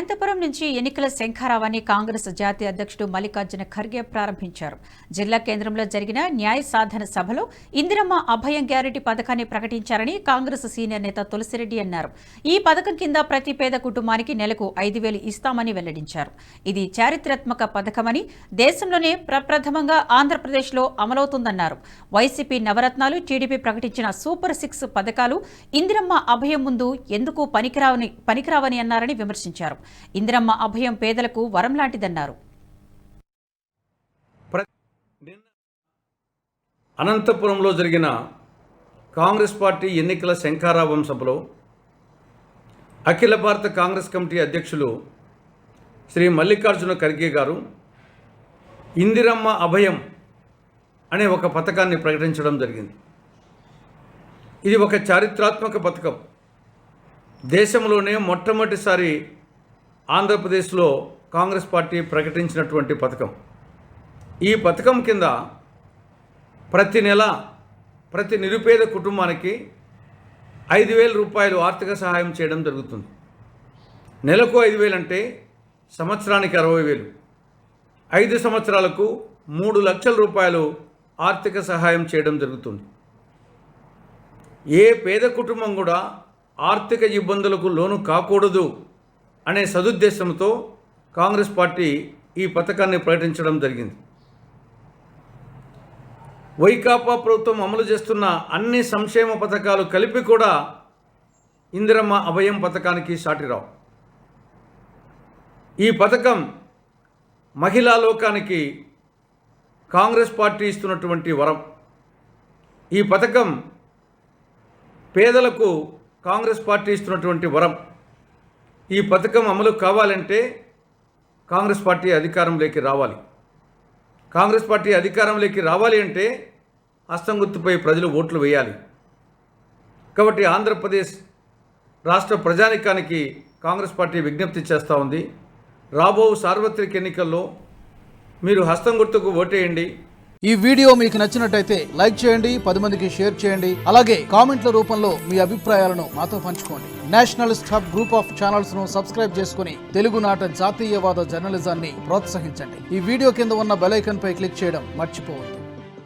అనంతపురం నుంచి ఎన్నికల శంఖారావాన్ని కాంగ్రెస్ జాతీయ అధ్యక్షుడు మల్లికార్జున ఖర్గే ప్రారంభించారు. జిల్లా కేంద్రంలో జరిగిన న్యాయ సాధన సభలో ఇందిరమ్మ అభయం గ్యారెంటీ పథకాన్ని ప్రకటించారని కాంగ్రెస్ సీనియర్ నేత తులసిరెడ్డి అన్నారు. ఈ పథకం కింద ప్రతి పేద కుటుంబానికి నెలకు 5,000 ఇస్తామని వెల్లడించారు. ఇది చారిత్రాత్మక పథకమని, దేశంలోనే ప్రప్రథమంగా ఆంధ్రప్రదేశ్లో అమలవుతుందన్నారు. వైసీపీ నవరత్నాలు, టీడీపీ ప్రకటించిన సూపర్ 6 పథకాలు ఇందిరమ్మ అభయం ముందు ఎందుకు పనికిరావని అన్నారని విమర్శించారు. ఇందిరమ్మ అభయం పేదలకు వరం లాంటిదన్నారు. అనంతపురంలో జరిగిన కాంగ్రెస్ పార్టీ ఎన్నికల శంఖారావం సభలో అఖిల భారత కాంగ్రెస్ కమిటీ అధ్యక్షులు శ్రీ మల్లికార్జున ఖర్గే గారు ఇందిరమ్మ అభయం అనే ఒక పథకాన్ని ప్రకటించడం జరిగింది. ఇది ఒక చారిత్రాత్మక పథకం. దేశంలోనే మొట్టమొదటిసారి ఆంధ్రప్రదేశ్లో కాంగ్రెస్ పార్టీ ప్రకటించినటువంటి పథకం. ఈ పథకం కింద ప్రతి నెల ప్రతి నిరుపేద కుటుంబానికి 5,000 రూపాయలు ఆర్థిక సహాయం చేయడం జరుగుతుంది. నెలకు 5,000 అంటే సంవత్సరానికి 60,000. 5 సంవత్సరాలకు 3 లక్షల రూపాయలు ఆర్థిక సహాయం చేయడం జరుగుతుంది. ఏ పేద కుటుంబం కూడా ఆర్థిక ఇబ్బందులకు లోను కాకూడదు అనే సదుద్దేశంతో కాంగ్రెస్ పార్టీ ఈ పథకాన్ని ప్రకటించడం జరిగింది. వైకాపా ప్రభుత్వం అమలు చేస్తున్న అన్ని సంక్షేమ పథకాలు కలిపి కూడా ఇందిరమ్మ అభయం పథకానికి సాటిరావు. ఈ పథకం మహిళా లోకానికి కాంగ్రెస్ పార్టీ ఇస్తున్నటువంటి వరం. ఈ పథకం పేదలకు కాంగ్రెస్ పార్టీ ఇస్తున్నటువంటి వరం. ఈ పథకం అమలు కావాలంటే కాంగ్రెస్ పార్టీ అధికారంలోకి రావాలి. కాంగ్రెస్ పార్టీ అధికారంలోకి రావాలి అంటే హస్తం గుర్తుపై ప్రజలు ఓట్లు వేయాలి. కాబట్టి ఆంధ్రప్రదేశ్ రాష్ట్ర ప్రజానీకానికి కాంగ్రెస్ పార్టీ విజ్ఞప్తి చేస్తూ ఉంది. రాబో సార్వత్రిక ఎన్నికల్లో మీరు హస్తం గుర్తుకు ఓటేయండి. ఈ వీడియో మీకు నచ్చినట్టయితే లైక్ చేయండి, 10 మందికి షేర్ చేయండి. అలాగే కామెంట్ల రూపంలో మీ అభిప్రాయాలను మాతో పంచుకోండి. Nationalist hub group of channels ను సబ్స్క్రైబ్ చేసుకుని తెలుగునాట జాతీయవాద జర్నలిజాన్ని ప్రోత్సహించండి. ఈ వీడియో కింద ఉన్న బెల్ ఐకాన్ పై క్లిక్ చేయడం మర్చిపోవద్దు.